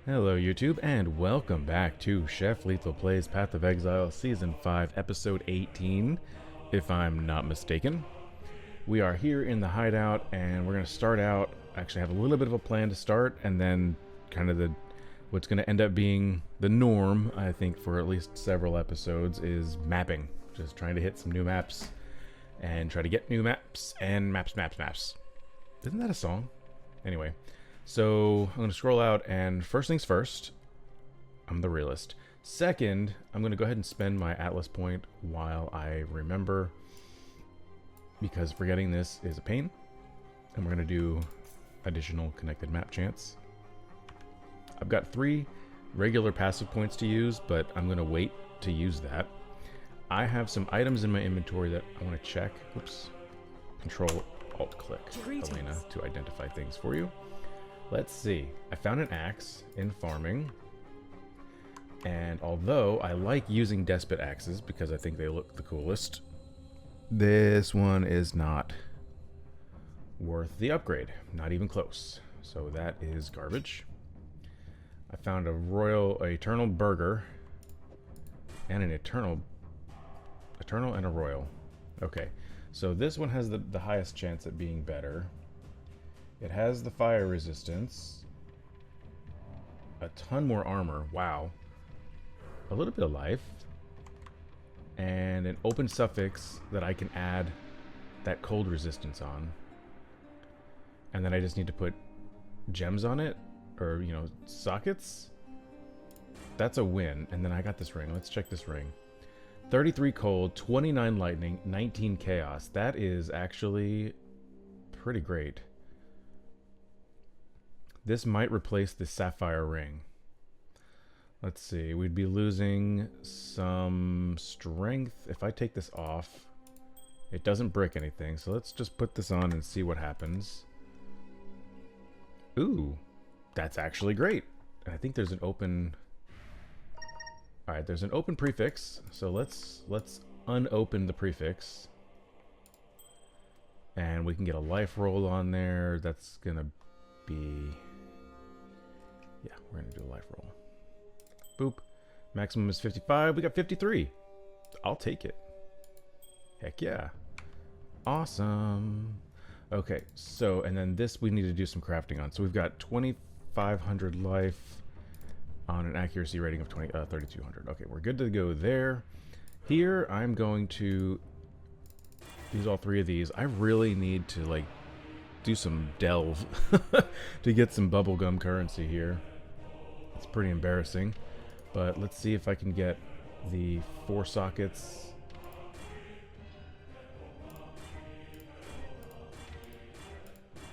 Hello YouTube, and welcome back to Chef Lethal Plays Path of Exile Season 5, Episode 18, if I'm not mistaken. We are here in the hideout, and we're going to start out, actually have a little bit of a plan to start, and then kind of what's going to end up being the norm, I think, for at least several episodes, is mapping. Just trying to hit some new maps, and try to get new maps, and maps. Isn't that a song? Anyway. So I'm going to scroll out, and first things first, I'm the realist. Second, I'm going to go ahead and spend my Atlas point while I remember, because forgetting this is a pain. And we're going to do additional connected map chance. I've got 3 regular passive points to use, but I'm going to wait to use that. I have some items in my inventory that I want to check. Oops. Control Alt click, Elena, to identify things for you. Let's see. I found an axe in farming, and although I like using despot axes because I think they look the coolest, this one is not worth the upgrade. Not even close. So that is garbage. I found a eternal burger and an eternal and a royal. Okay, so this one has the highest chance at being better. It has the fire resistance, a ton more armor, wow, a little bit of life, and an open suffix that I can add that cold resistance on. And then I just need to put gems on it, or, you know, sockets. That's a win. And then I got this ring. Let's check this ring. 33 cold, 29 lightning, 19 chaos. That is actually pretty great. This might replace the sapphire ring. Let's see, we'd be losing some strength. If I take this off, it doesn't break anything. So let's just put this on and see what happens. Ooh, that's actually great. And I think there's an open... Alright, there's an open prefix. So let's unopen the prefix. And we can get a life roll on there. That's gonna be... Yeah, we're going to do a life roll. Boop. Maximum is 55. We got 53. I'll take it. Heck yeah. Awesome. Okay, so, and then this we need to do some crafting on. So we've got 2,500 life on an accuracy rating of 3,200. Okay, we're good to go there. Here, I'm going to use all 3 of these. I really need to, like, do some delve to get some bubblegum currency here. It's pretty embarrassing, but let's see if I can get the 4 sockets.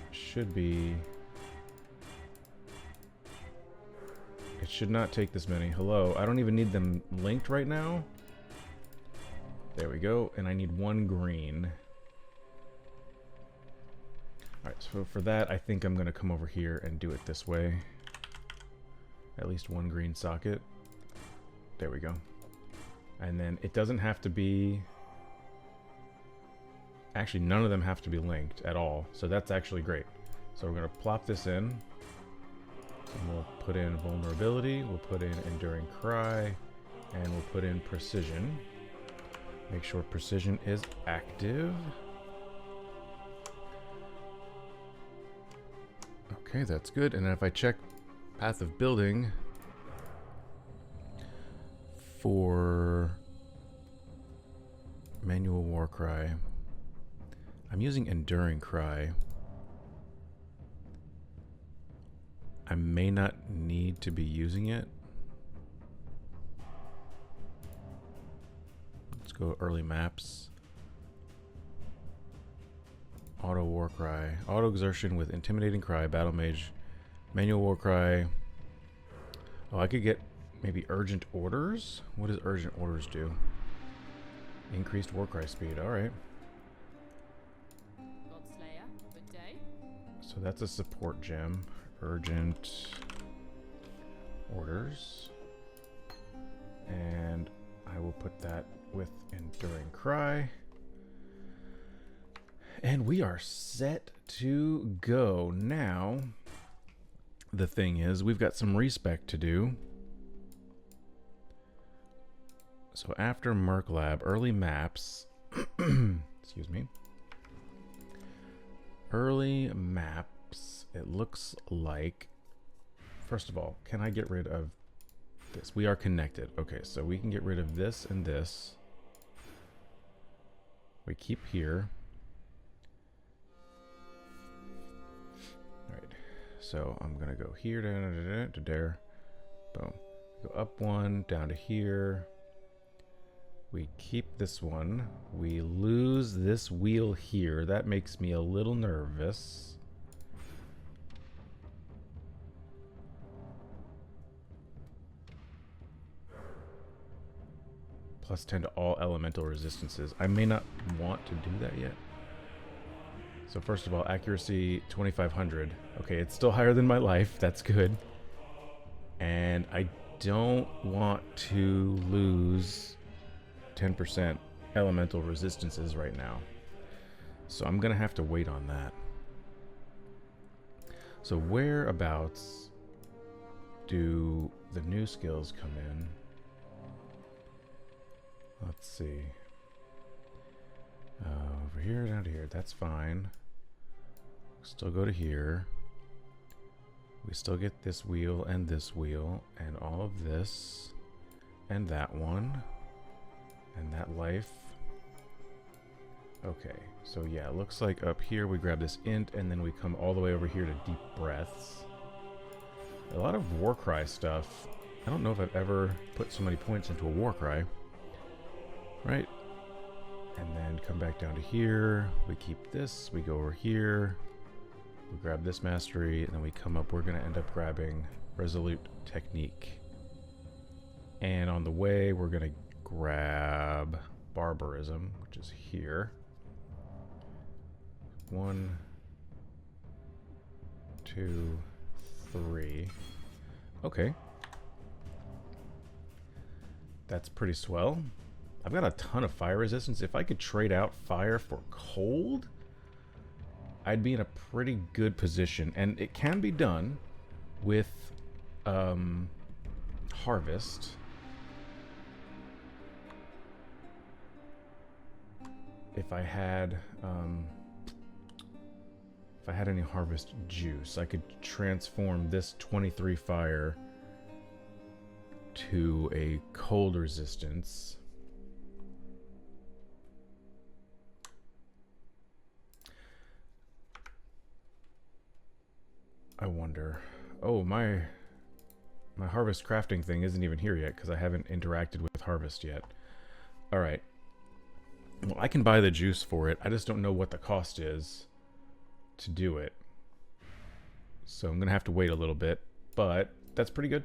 Should be... It should not take this many. Hello, I don't even need them linked right now. There we go, and I need 1 green. Alright, so for that, I think I'm going to come over here and do it this way. At least 1 green socket. There we go. And then it doesn't have to be... Actually, none of them have to be linked at all. So that's actually great. So we're going to plop this in. And we'll put in vulnerability. We'll put in enduring cry. And we'll put in precision. Make sure precision is active. Okay, that's good. And then if I check Path of Building for Manual Warcry, I'm using Enduring Cry. I may not need to be using it. Let's go early maps. Auto Warcry. Auto Exertion with Intimidating Cry, Battle Mage, Manual Warcry. Oh, I could get maybe Urgent Orders? What does Urgent Orders do? Increased Warcry speed, alright. Godslayer, good day. So that's a support gem. Urgent Orders. And I will put that with Enduring Cry. And we are set to go. Now, the thing is, we've got some respec to do. So after Merc Lab, early maps. Excuse me. Early maps, it looks like... First of all, can I get rid of this? We are connected. Okay, so we can get rid of this and this. We keep here. Alright, so I'm gonna go here to there. Boom. Go up one, down to here. We keep this one. We lose this wheel here. That makes me a little nervous. Plus 10 to all elemental resistances. I may not want to do that yet. So first of all, accuracy 2500. Okay, it's still higher than my life. That's good. And I don't want to lose 10% elemental resistances right now. So I'm going to have to wait on that. So whereabouts do the new skills come in? Let's see. Over here, down to here. That's fine. Still go to here. We still get this wheel, and all of this, and that one, and that life. Okay, so yeah, it looks like up here we grab this int, and then we come all the way over here to deep breaths. A lot of Warcry stuff. I don't know if I've ever put so many points into a Warcry. Right? And then come back down to here. We keep this. We go over here. We grab this mastery, and then we come up. We're going to end up grabbing Resolute Technique. And on the way, we're going to grab Barbarism, which is here. 1, 2, 3. Okay. That's pretty swell. I've got a ton of fire resistance. If I could trade out fire for cold, I'd be in a pretty good position. And it can be done with harvest. If I had any harvest juice, I could transform this 23 fire to a cold resistance. I wonder. Oh, my harvest crafting thing isn't even here yet because I haven't interacted with harvest yet. All right. Well, I can buy the juice for it. I just don't know what the cost is to do it. So I'm going to have to wait a little bit, but that's pretty good.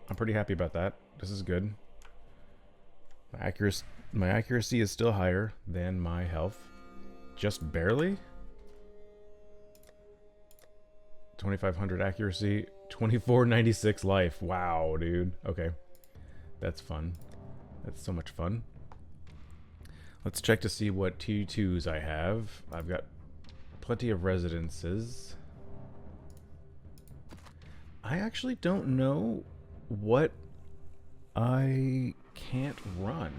I'm pretty happy about that. This is good. My accuracy is still higher than my health. Just barely. 2500 accuracy, 2496 life. Wow, dude. Okay. That's fun. That's so much fun. Let's check to see what T2s I have. I've got plenty of residences. I actually don't know what I can't run.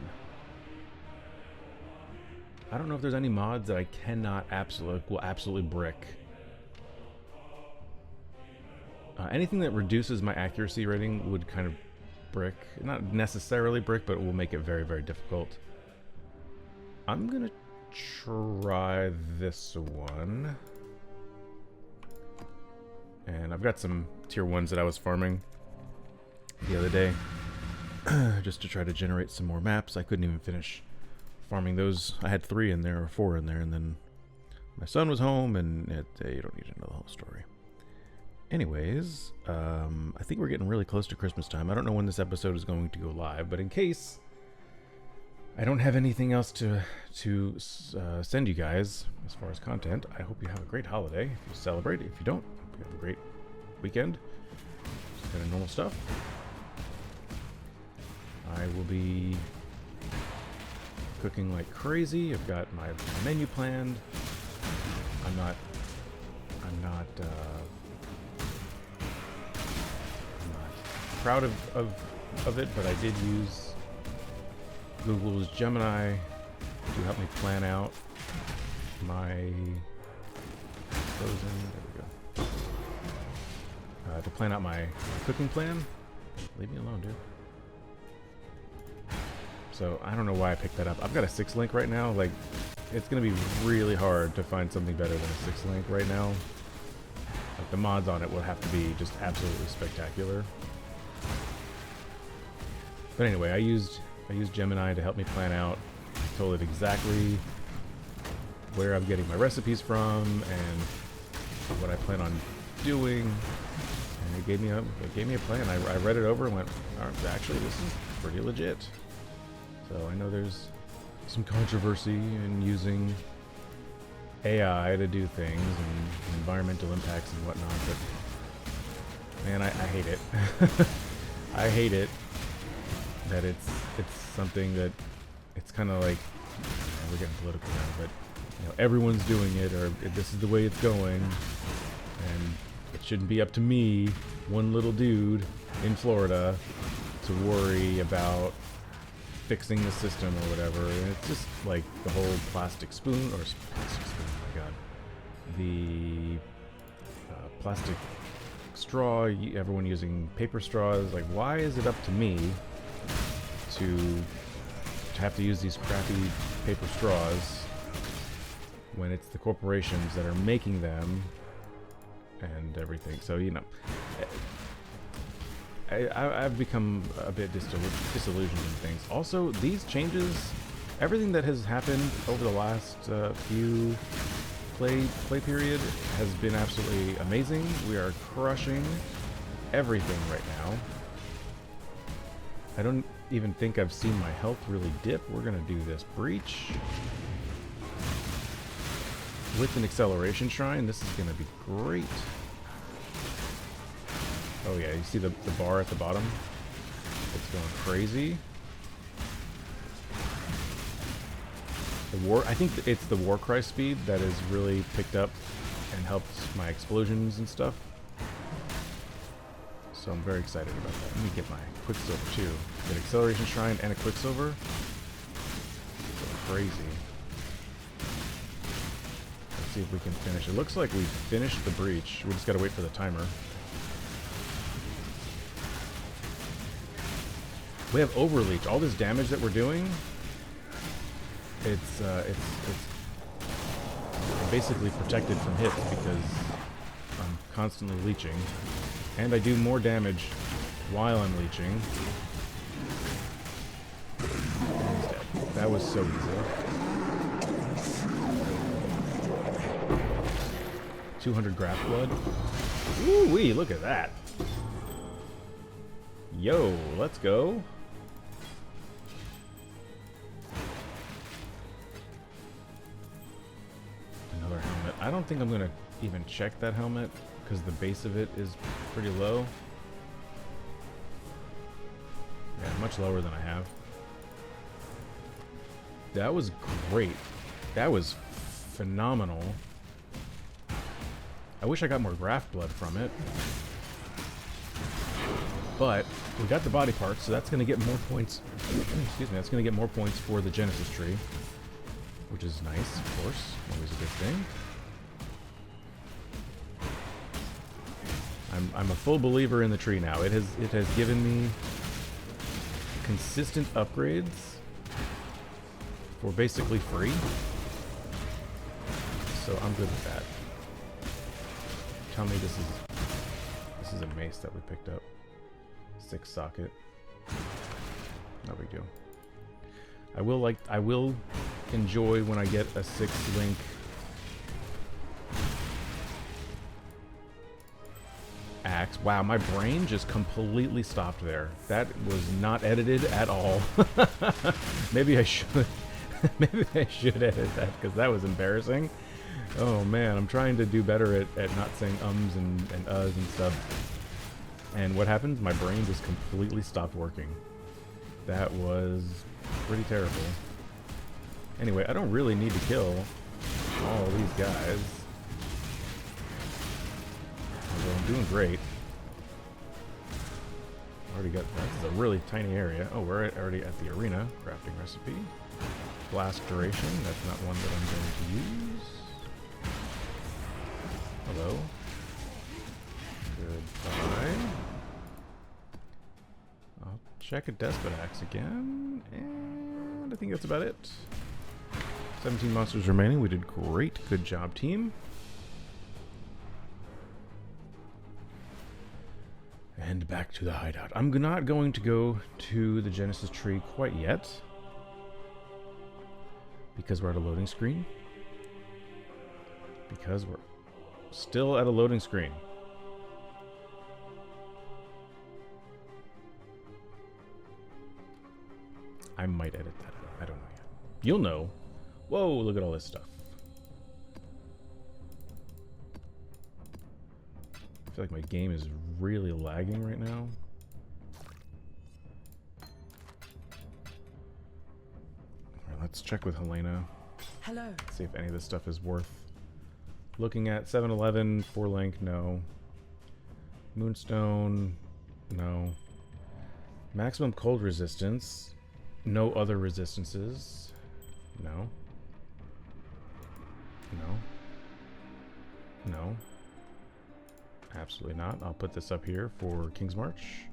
I don't know if there's any mods that I cannot absolutely brick. Anything that reduces my accuracy rating would kind of brick. Not necessarily brick, but it will make it very, very difficult. I'm gonna try this one. And I've got some tier 1s that I was farming the other day. Just to try to generate some more maps. I couldn't even finish farming those. I had 3 in there, or 4 in there, and then my son was home, and you don't need to know the whole story. Anyways, I think we're getting really close to Christmas time. I don't know when this episode is going to go live, but in case I don't have anything else to send you guys as far as content, I hope you have a great holiday if you celebrate. If you don't, hope you have a great weekend. Just kind of normal stuff. I will be cooking like crazy. I've got my menu planned. I'm not proud of it, but I did use Google's Gemini to help me plan out my frozen. There we go. To plan out my cooking plan. Leave me alone, dude. So I don't know why I picked that up. I've got a 6-link right now. Like, it's gonna be really hard to find something better than a 6-link right now. Like, the mods on it will have to be just absolutely spectacular. But anyway, I used Gemini to help me plan out. I told it exactly where I'm getting my recipes from and what I plan on doing, and it gave me a plan. I read it over and went, actually, this is pretty legit. So I know there's some controversy in using AI to do things and environmental impacts and whatnot, but man, I hate it. I hate it that it's something that it's kind of like, we're getting political now, but you know, everyone's doing it, or this is the way it's going, and it shouldn't be up to me, one little dude in Florida, to worry about fixing the system or whatever. And it's just like the whole plastic spoon, oh my god, the plastic straw, everyone using paper straws. Like, why is it up to me to have to use these crappy paper straws when it's the corporations that are making them and everything? So, you know, I've become a bit disillusioned in things. Also, these changes, everything that has happened over the last few play period has been absolutely amazing. We are crushing everything right now. I don't even think I've seen my health really dip. We're gonna do this breach with an acceleration shrine. This is gonna be great. Oh yeah, you see the bar at the bottom? It's going crazy. I think it's the Warcry speed that has really picked up and helped my explosions and stuff. So I'm very excited about that. Let me get my Quicksilver too. Get acceleration shrine and a Quicksilver. Going crazy. Let's see if we can finish. It looks like we finished the breach. We just gotta wait for the timer. We have overleach. All this damage that we're doing, it's basically protected from hits because I'm constantly leeching, and I do more damage while I'm leeching. And he's dead. That was so easy. 200 graph blood. Ooh wee! Look at that. Yo, let's go. Another helmet. I don't think I'm gonna even check that helmet because the base of it is pretty low. Yeah, much lower than I have. That was great. That was phenomenal. I wish I got more graft blood from it. But we got the body parts, so that's going to get more points. Excuse me, that's going to get more points for the Genesis tree, which is nice, of course. Always a good thing. I'm a full believer in the tree now. It has given me consistent upgrades for basically free. So I'm good with that. Tell me this is a mace that we picked up. 6 socket. No big deal. I will enjoy when I get a 6-link axe. Wow, my brain just completely stopped there. That was not edited at all. Maybe I should. Maybe I should edit that because that was embarrassing. Oh man, I'm trying to do better at not saying ums and uhs and stuff. And what happens? My brain just completely stopped working. That was pretty terrible. Anyway, I don't really need to kill all these guys. Although I'm doing great. Already got, this is a really tiny area. Oh, we're already at the arena. Crafting recipe. Blast duration, that's not one that I'm going to use. Hello. Goodbye. I'll check a Despot Axe again, and I think that's about it. 17 monsters remaining. We did great. Good job, team. And back to the hideout. I'm not going to go to the Genesis tree quite yet, because we're at a loading screen. Because we're still at a loading screen. I might edit that out. I don't know yet. You'll know. Whoa, look at all this stuff. I feel like my game is really lagging right now. Alright, let's check with Helena. Hello. See if any of this stuff is worth looking at. 7-Eleven, 4-link, no. Moonstone, no. Maximum cold resistance. No other resistances. No. No. No. Absolutely not. I'll put this up here for King's March.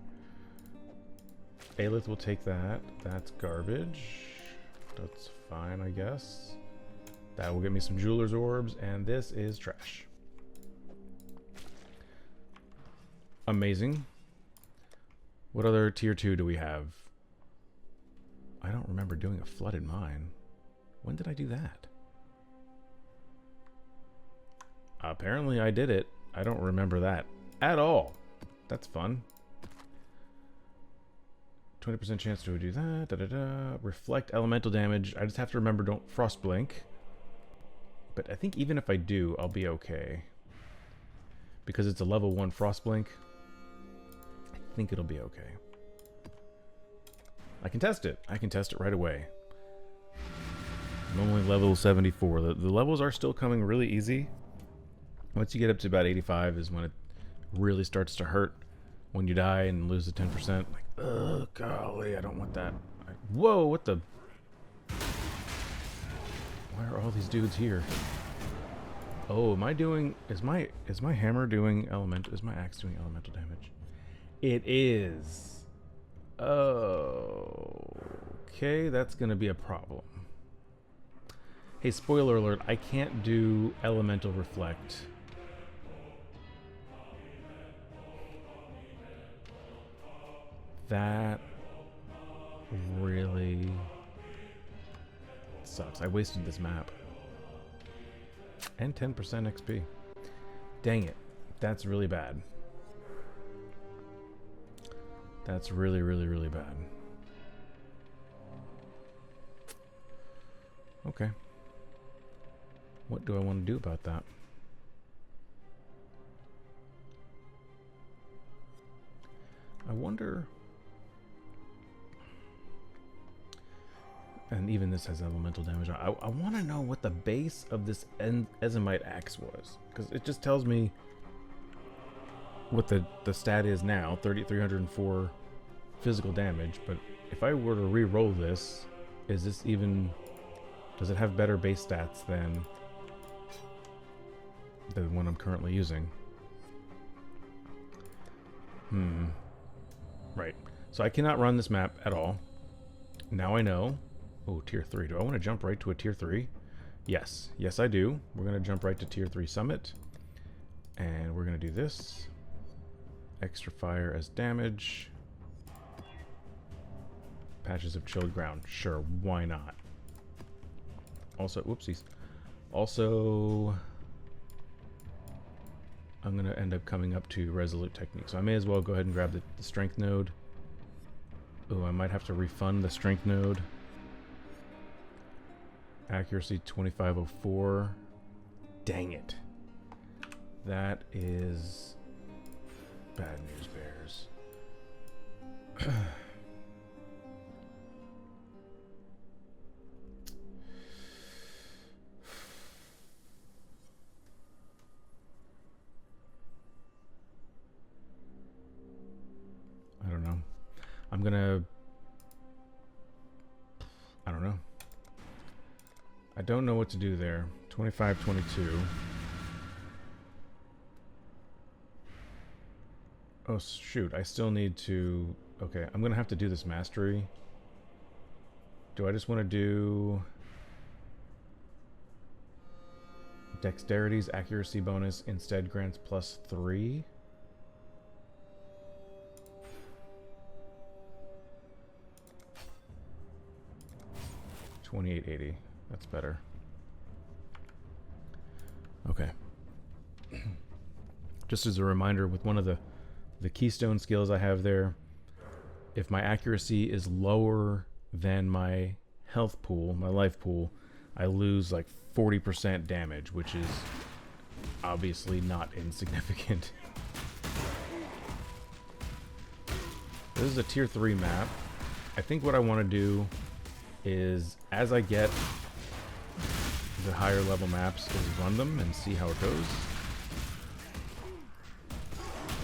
Aelith will take that. That's garbage. That's fine, I guess. That will get me some Jeweler's Orbs, and this is trash. Amazing. What other tier 2 do we have? I don't remember doing a flooded mine. When did I do that? Apparently I did it. I don't remember that at all. That's fun. 20% chance to do that. Da, da, da. Reflect elemental damage. I just have to remember don't frost blink. But I think even if I do, I'll be okay. Because it's a level 1 frost blink. I think it'll be okay. I can test it. I can test it right away. I'm only level 74. The levels are still coming really easy. Once you get up to about 85 is when it really starts to hurt. When you die and lose the 10%. Like, ugh, golly, I don't want that. Whoa, what the... Why are all these dudes here? Oh, am I doing... Is my hammer doing elemental... Is my axe doing elemental damage? It is. Okay, that's gonna be a problem. Hey, spoiler alert, I can't do elemental reflect. That really sucks. I wasted this map. And 10% XP. Dang it. That's really bad. That's really, really, really bad. Okay. What do I want to do about that? I wonder... And even this has elemental damage. I want to know what the base of this Ezomite axe was. Because it just tells me what the stat is now. 304 physical damage. But if I were to re-roll this, is this even... Does it have better base stats than the one I'm currently using? Right. So I cannot run this map at all. Now I know. Oh, tier 3. Do I want to jump right to a tier 3? Yes. Yes, I do. We're going to jump right to tier 3 summit. And we're going to do this. Extra fire as damage. Patches of chilled ground. Sure, why not? Also, whoopsies. Also, I'm going to end up coming up to Resolute Technique. So I may as well go ahead and grab the Strength node. Oh, I might have to refund the Strength node. Accuracy 2504. Dang it. That is bad news, bears. I don't know. I'm gonna... I don't know. I don't know what to do there. 25, 22. Oh, shoot. I still need to... Okay, I'm gonna have to do this mastery. Do I just want to do... Dexterity's accuracy bonus instead grants +3? 2880. That's better. Okay. Just as a reminder, with one of the keystone skills I have there, if my accuracy is lower than my health pool, my life pool, I lose like 40% damage, which is obviously not insignificant. This is a tier 3 map. I think what I want to do is, as I get the higher level maps, is run them and see how it goes.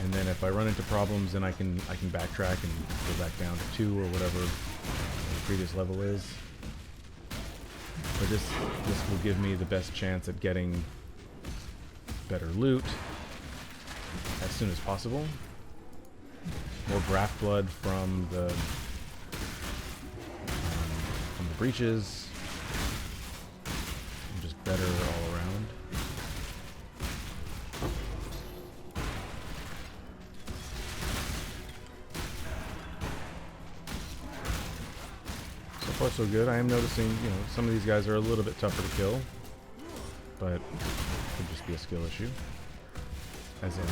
And then if I run into problems, then I can backtrack and go back down to 2 or whatever the previous level is. But this will give me the best chance at getting better loot as soon as possible. More graft blood from the breaches. And just better all around. So far so good. I am noticing, some of these guys are a little bit tougher to kill, but it could just be a skill issue. As in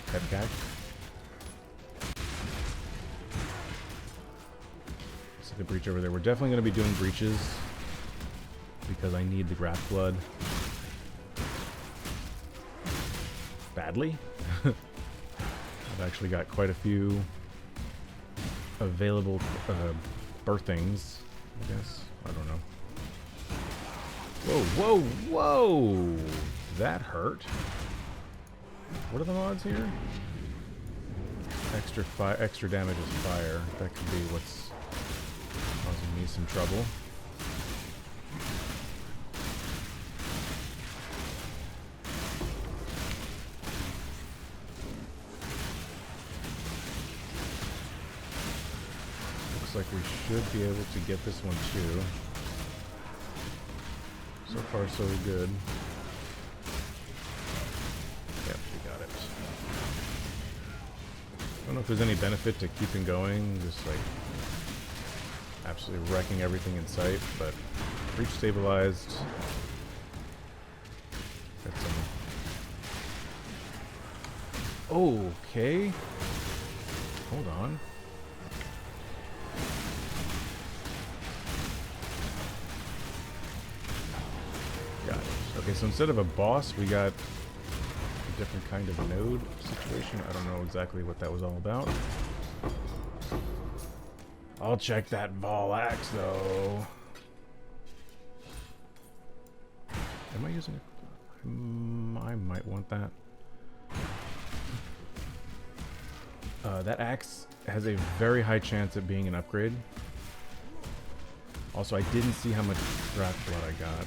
Pepcac. See the breach over there. We're definitely going to be doing breaches because I need the graft blood badly. I've actually got quite a few available birthings, I guess. I don't know. Whoa, whoa, whoa! That hurt. What are the mods here? Extra damage is fire. That could be what's causing me some trouble. Looks like we should be able to get this one too. So far so good. Yep, we got it. I don't know if there's any benefit to keeping going, just like absolutely wrecking everything in sight, but breach stabilized. Got some... Okay. Hold on. Got it. Okay, so instead of a boss, we got a different kind of node situation. I don't know exactly what that was all about. I'll check that ball axe, though. Am I using it? I might want that. That axe has a very high chance of being an upgrade. Also, I didn't see how much draft blood I got.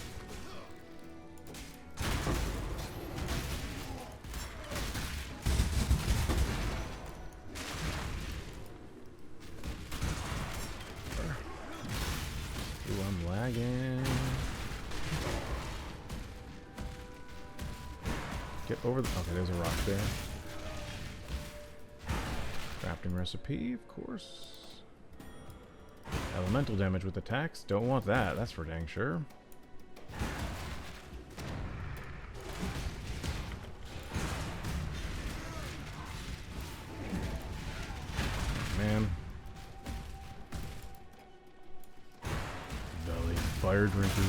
Ooh, I'm lagging. Get over the... Okay, there's a rock there. Crafting recipe, of course. Elemental damage with attacks. Don't want that. That's for dang sure. Man. Valley Fire Drinker.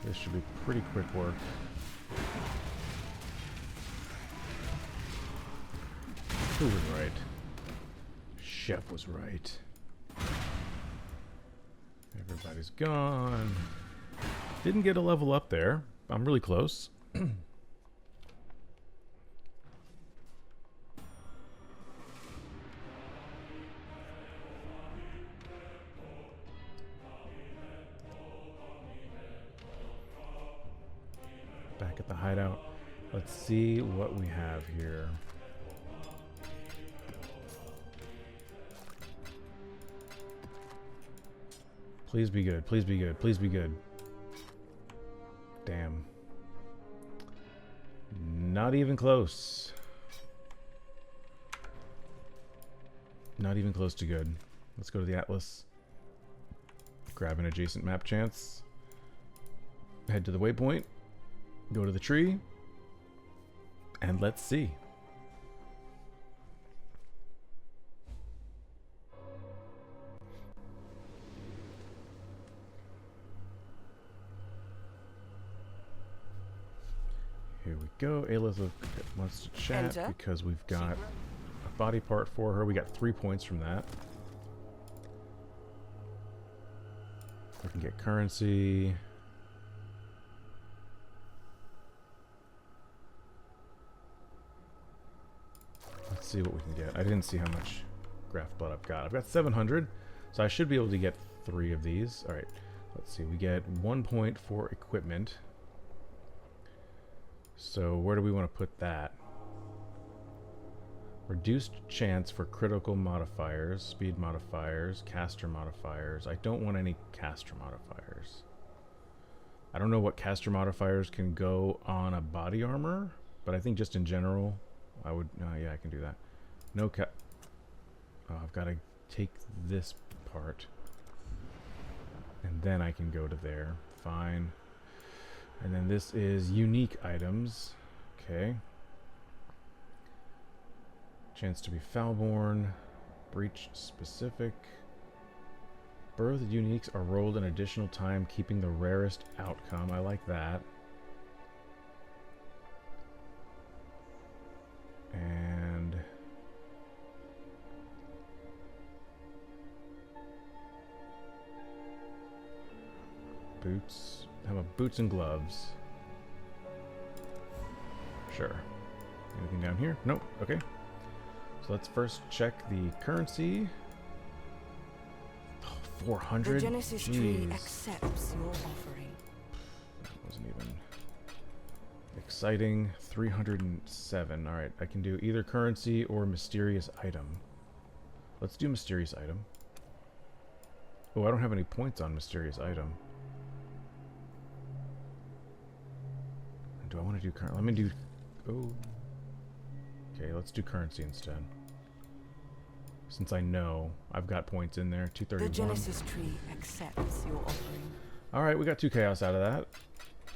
This should be pretty quick work. Who was right? Chef was right. Everybody's gone. Didn't get a level up there. I'm really close. Back at the hideout. Let's see what we have here. Please be good. Please be good. Please be good. Damn. Not even close. Not even close to good. Let's go to the Atlas. Grab an adjacent map chance. Head to the waypoint. Go to the tree. And let's see. Here we go. Ayla wants to chat because we've got a body part for her. We got 3 points from that. I can get currency. Let's see what we can get. I didn't see how much graft blood I've got. I've got 700, so I should be able to get 3 of these. All right, let's see. We get 1 point for equipment. So where do we want to put that? Reduced chance for critical modifiers, speed modifiers, caster modifiers. I don't want any caster modifiers. I don't know what caster modifiers can go on a body armor, but I think just in general, I would. Yeah, I can do that. No Oh, I've got to take this part, and then I can go to there. Fine. And then this is unique items. Okay. Chance to be foulborn. Breach specific. Birth uniques are rolled an additional time, keeping the rarest outcome. I like that. And boots. How about boots and gloves? Sure. Anything down here? Nope. Okay. So let's first check the currency. Oh, 400? The Genesis tree accepts your offering. That wasn't even exciting. 307. Alright, I can do either currency or mysterious item. Let's do mysterious item. Oh, I don't have any points on mysterious item. Do I want to do currency? Let me do... Oh. Okay, let's do currency instead. Since I know I've got points in there. 231. The Genesis tree accepts your offering. Alright, we got 2 chaos out of that.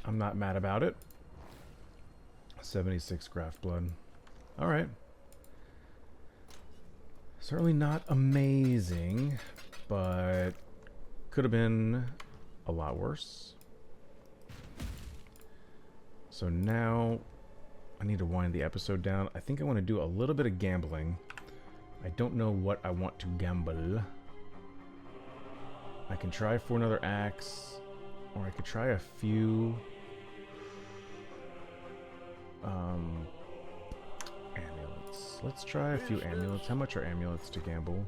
I'm not mad about it. 76 graft blood. Alright. Certainly not amazing, but could have been a lot worse. So now I need to wind the episode down. I think I want to do a little bit of gambling. I don't know what I want to gamble. I can try for another axe, or I could try a few amulets. Let's try a few amulets. How much are amulets to gamble?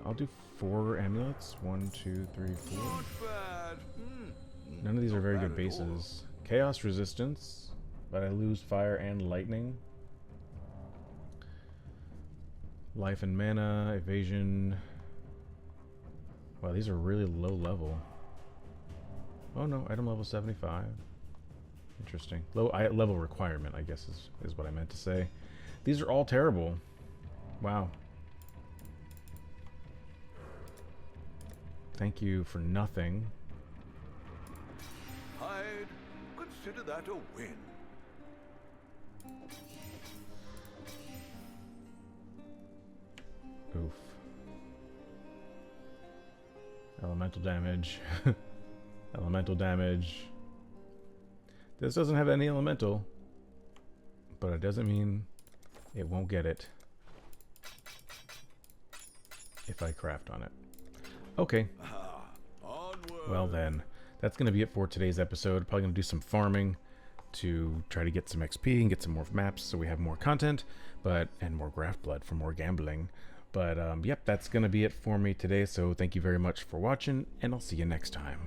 I'll do 4 amulets. 1, 2, 3, 4. None of these are very good bases. Chaos resistance, but I lose fire and lightning. Life and mana, evasion. Wow, these are really low level. Oh no, item level 75. Interesting. Low level requirement, I guess is what I meant to say. These are all terrible. Wow. Thank you for nothing. I'd consider that a win. Oof. Elemental damage. Elemental damage. This doesn't have any elemental, but it doesn't mean it won't get it. if I craft on it. Okay. Onward. Well then, that's going to be it for today's episode. Probably going to do some farming to try to get some XP and get some more maps so we have more content, and more graft blood for more gambling. But yep, that's going to be it for me today. So thank you very much for watching, and I'll see you next time.